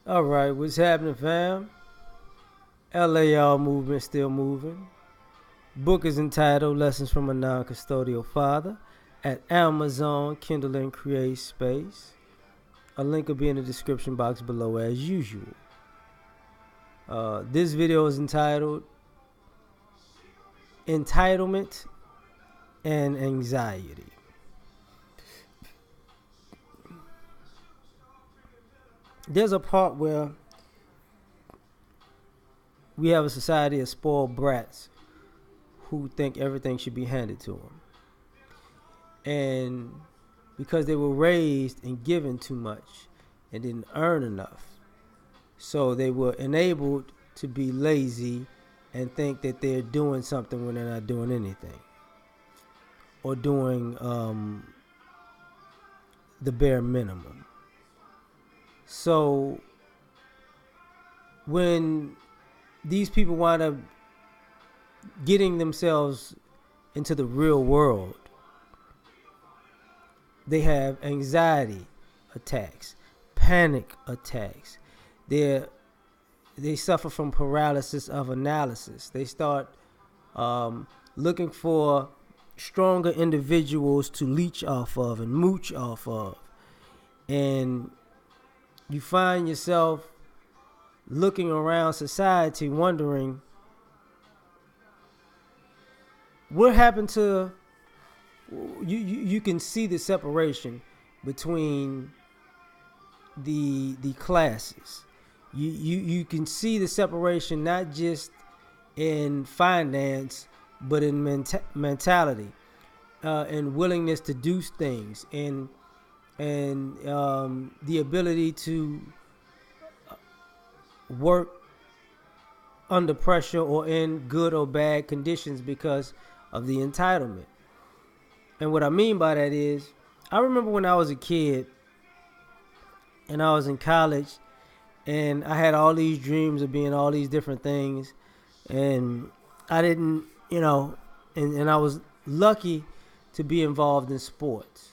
All right, what's happening, fam? L.A.R movement still moving. Book is entitled Lessons from a Non-Custodial Father at Amazon, Kindle and Create Space. A link will be in the description box below as usual. This video is entitled Entitlement and Anxiety. There's a part where we have a society of spoiled brats who think everything should be handed to them. And because they were raised and given too much and didn't earn enough, so they were enabled to be lazy and think that they're doing something when they're not doing anything or doing the bare minimum. So when these people wind up getting themselves into the real world, they have anxiety attacks, panic attacks. They suffer from paralysis of analysis. They start looking for stronger individuals to leech off of and mooch off of. And you find yourself looking around society wondering what happened to you can see the separation between the classes. You can see the separation not just in finance but in mentality and willingness to do things and the ability to work under pressure or in good or bad conditions because of the entitlement. And what I mean by that is, I remember when I was a kid and I was in college and I had all these dreams of being all these different things, and I didn't, and I was lucky to be involved in sports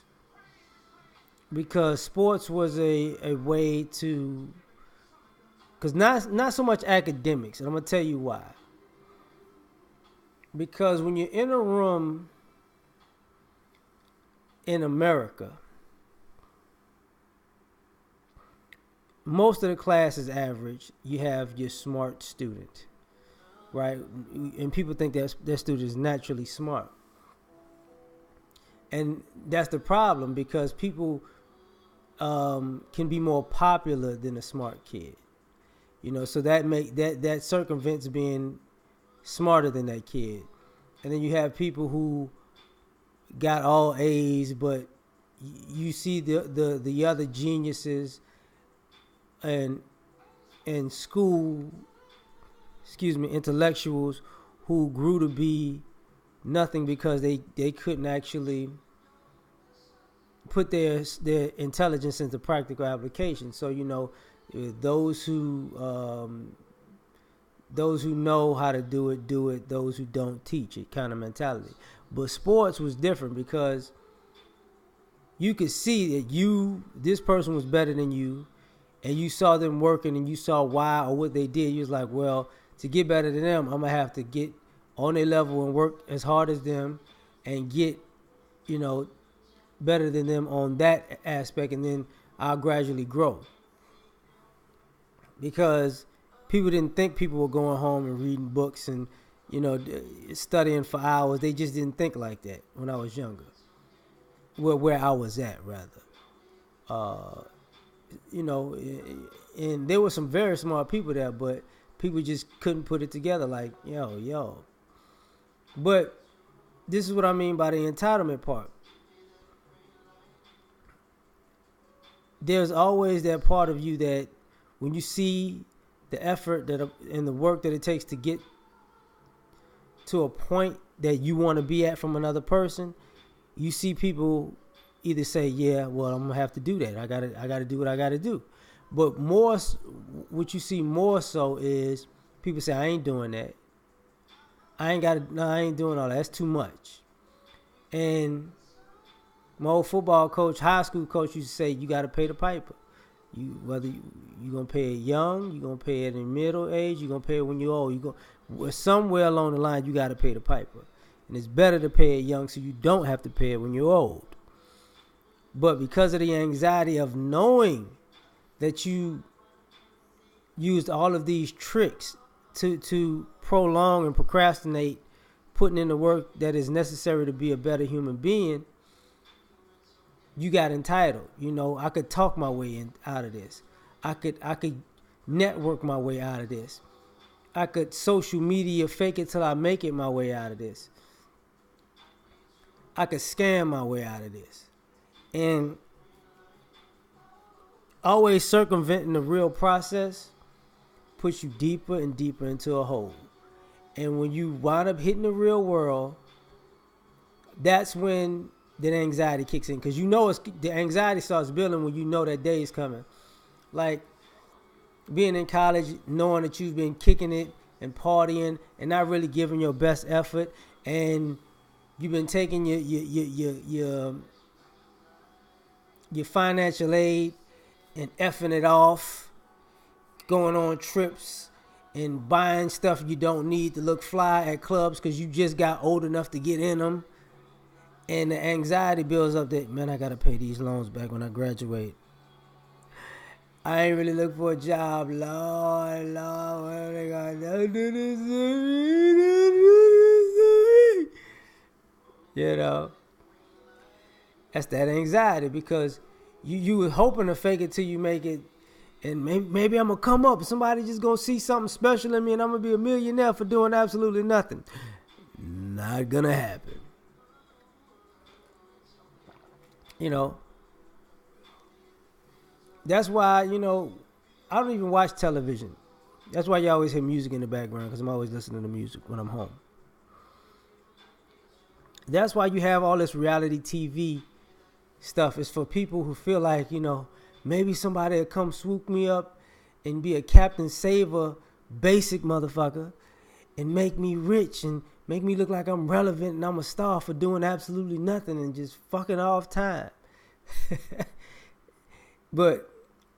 because sports was a way to, because not so much academics, and I'm going to tell you why. Because when you're in a room in America, most of the class is average. You have your smart student, right? And people think that their student is naturally smart. And that's the problem, because people can be more popular than a smart kid. So that circumvents being smarter than that kid. And then you have people who got all A's, but you see the other geniuses and school, intellectuals who grew to be nothing because they couldn't actually put their intelligence into practical application. So those who know how to do it. Those who don't, teach it, kind of mentality. But sports was different because you could see that this person was better than you, and you saw them working and you saw why or what they did. You was like, well, to get better than them, I'm gonna have to get on their level and work as hard as them and get, better than them on that aspect, and then I'll gradually grow. Because people didn't think people were going home and reading books and studying for hours. They just didn't think like that when I was younger. Where I was at, rather. And there were some very smart people there, but people just couldn't put it together like, yo. But this is what I mean by the entitlement part. There's always that part of you that when you see the effort and the work that it takes to get to a point that you want to be at from another person, you see people either say, yeah, well, I'm gonna have to do that. I gotta do what I gotta do. But what you see more so is people say, I ain't doing that. I ain't doing all that. That's too much. And my old football coach, high school coach, used to say, you got to pay the piper. Whether you gonna pay it young, you gonna pay it in middle age, you gonna pay it when you're old. Somewhere along the line you got to pay the piper, and it's better to pay it young so you don't have to pay it when you're old. But because of the anxiety of knowing that you used all of these tricks to prolong and procrastinate putting in the work that is necessary to be a better human being, you got entitled. I could talk my way out of this. I could network my way out of this. I could social media fake it till I make it my way out of this. I could scam my way out of this. And always circumventing the real process puts you deeper and deeper into a hole. And when you wind up hitting the real world, that's when the anxiety kicks in. Because the anxiety starts building when you know that day is coming. Like being in college, knowing that you've been kicking it and partying and not really giving your best effort, and you've been taking your financial aid and effing it off, going on trips and buying stuff you don't need to look fly at clubs because you just got old enough to get in them. And the anxiety builds up that, man, I got to pay these loans back when I graduate. I ain't really looking for a job. Lord, what are they going to do this to me? That's that anxiety, because you were hoping to fake it till you make it. And maybe I'm going to come up. Somebody just going to see something special in me and I'm going to be a millionaire for doing absolutely nothing. Not going to happen. That's why, I don't even watch television. That's why you always hear music in the background, because I'm always listening to music when I'm home. That's why you have all this reality TV stuff. It's for people who feel like, maybe somebody will come swoop me up and be a Captain Saver basic motherfucker and make me rich and make me look like I'm relevant and I'm a star for doing absolutely nothing and just fucking off time. But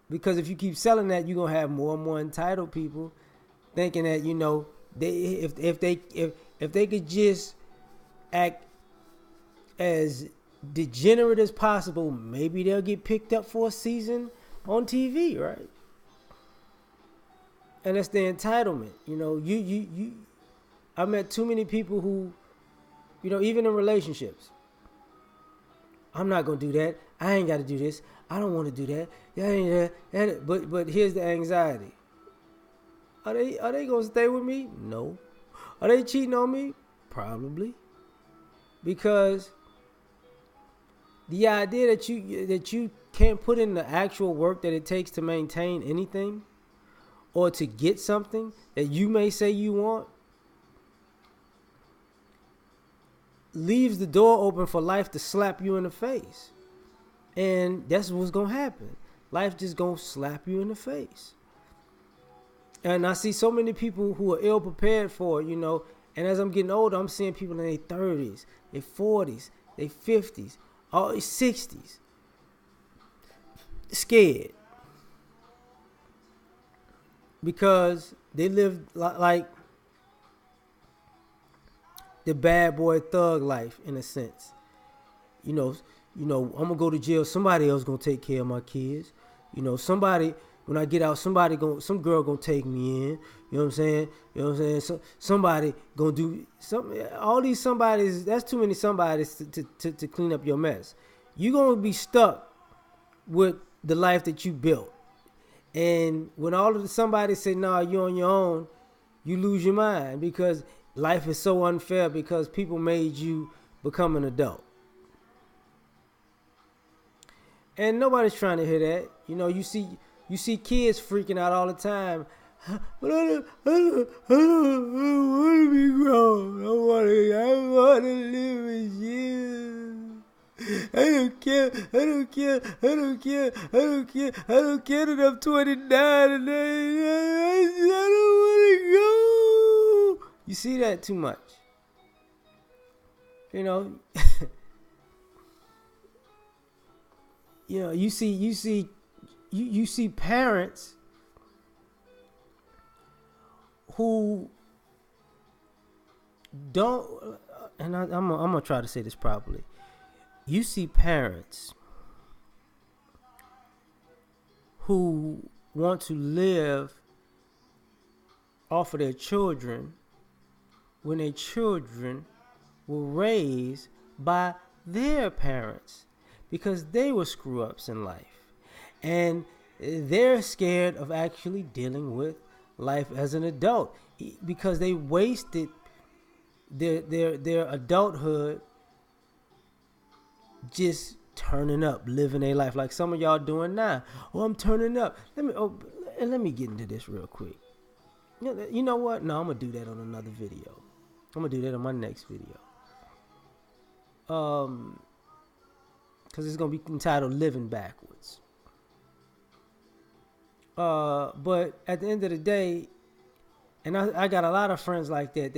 because if you keep selling that, you're going to have more and more entitled people thinking that, if they could just act as degenerate as possible, maybe they'll get picked up for a season on TV, right? And that's the entitlement. I met too many people who, even in relationships, I'm not gonna do that. I ain't got to do this. I don't want to do that. Yeah. But here's the anxiety. Are they gonna stay with me? No. Are they cheating on me? Probably. Because the idea that you can't put in the actual work that it takes to maintain anything or to get something that you may say you want leaves the door open for life to slap you in the face. And that's what's going to happen. Life just going to slap you in the face. And I see so many people who are ill prepared for it, and as I'm getting older, I'm seeing people in their 30s, their 40s, their 50s, all their 60s, scared. Because they live like the bad boy thug life, in a sense. I'm going to go to jail. Somebody else going to take care of my kids. Somebody, when I get out, some girl going to take me in. You know what I'm saying? So, somebody going to do something. All these somebodies, that's too many somebodies to clean up your mess. You're going to be stuck with the life that you built. And when all of the somebody say, nah, you're on your own, you lose your mind, because life is so unfair because people made you become an adult. And nobody's trying to hear that. You see kids freaking out all the time. But I don't want to be grown. I want to live with you. I don't care that I'm 29 and I don't want to go. You see that too much. You see you see parents who don't, and I'm gonna try to say this properly. You see parents who want to live off of their children when their children were raised by their parents because they were screw ups in life, and they're scared of actually dealing with life as an adult because they wasted their adulthood just turning up, living their life like some of y'all doing now. Oh, I'm turning up. Let me get into this real quick. You know what? No, I'm gonna do that on another video. I'm gonna do that on my next video. Because it's gonna be entitled "Living Backwards." But at the end of the day, and I got a lot of friends like that.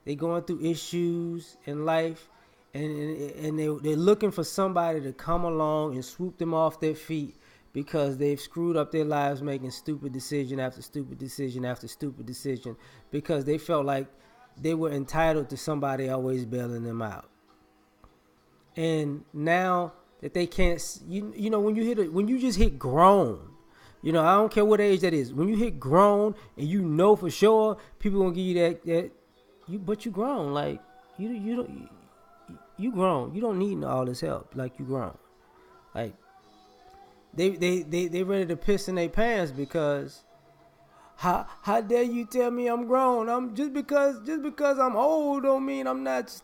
They going through issues in life, and they're looking for somebody to come along and swoop them off their feet because they've screwed up their lives, making stupid decision after stupid decision after stupid decision because they felt like they were entitled to somebody always bailing them out. And now that they can't, you know, when you just hit grown, you know, I don't care what age that is. When you hit grown and you know for sure people gonna give you but you grown, like you grown. You don't need all this help. Like you grown. Like they ready to piss in their pants because how dare you tell me I'm grown? I'm just because I'm old don't mean I'm not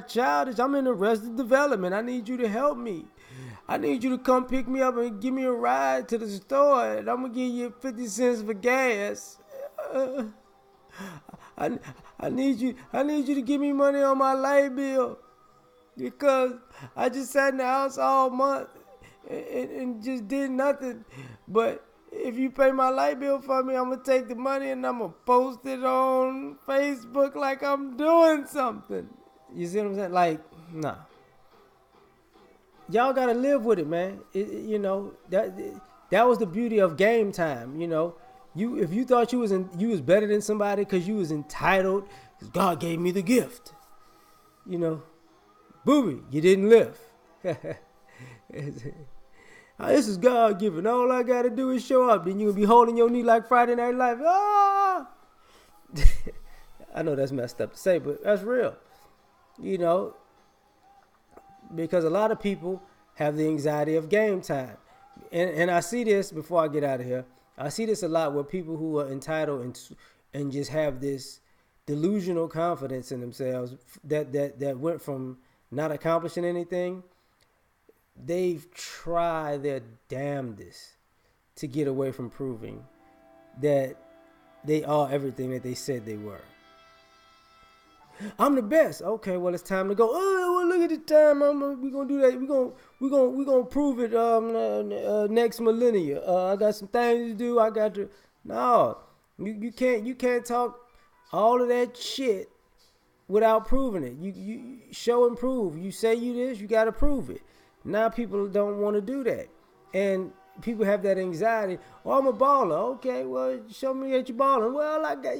childish. I'm in arrested development. I need you to help me. I need you to come pick me up and give me a ride to the store, and I'm gonna give you 50 cents for gas. I need you to give me money on my light bill because I just sat in the house all month and just did nothing. But if you pay my light bill for me, I'm gonna take the money and I'm gonna post it on Facebook like I'm doing something. You see what I'm saying? Like, nah. Y'all gotta live with it, man. You know that was the beauty of game time. You know, if you thought you was better than somebody because you was entitled, because God gave me the gift. You know, booby, you didn't live. This is God given. All I gotta do is show up. Then you gonna be holding your knee like Friday Night Live. Ah! I know that's messed up to say, but that's real. You know. Because a lot of people have the anxiety of game time. And I see this before I get out of here. I see this a lot where people who are entitled and just have this delusional confidence in themselves that went from not accomplishing anything. They've tried their damnedest to get away from proving that they are everything that they said they were. I'm the best. Okay, well it's time to go. Oh, well, look at the time. We're gonna do that. We're gonna prove it. Next millennia. I got some things to do. I got to. No, you can't talk all of that shit without proving it. You show and prove. You say you this, you gotta prove it. Now people don't want to do that, and people have that anxiety. Oh, I'm a baller. Okay, well show me that you're balling. Well, I got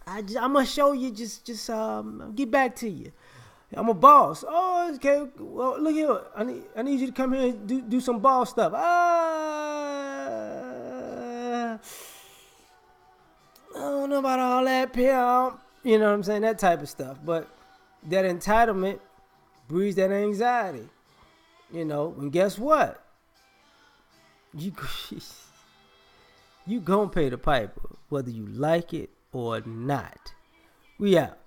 I'm gonna show you. Just get back to you. I'm a boss. Oh, okay. Well, look here. I need you to come here and do some boss stuff. I don't know about all that, pimp. You know what I'm saying? That type of stuff. But that entitlement breeds that anxiety. You know, and guess what? You gonna pay the piper, whether you like it or not. We out.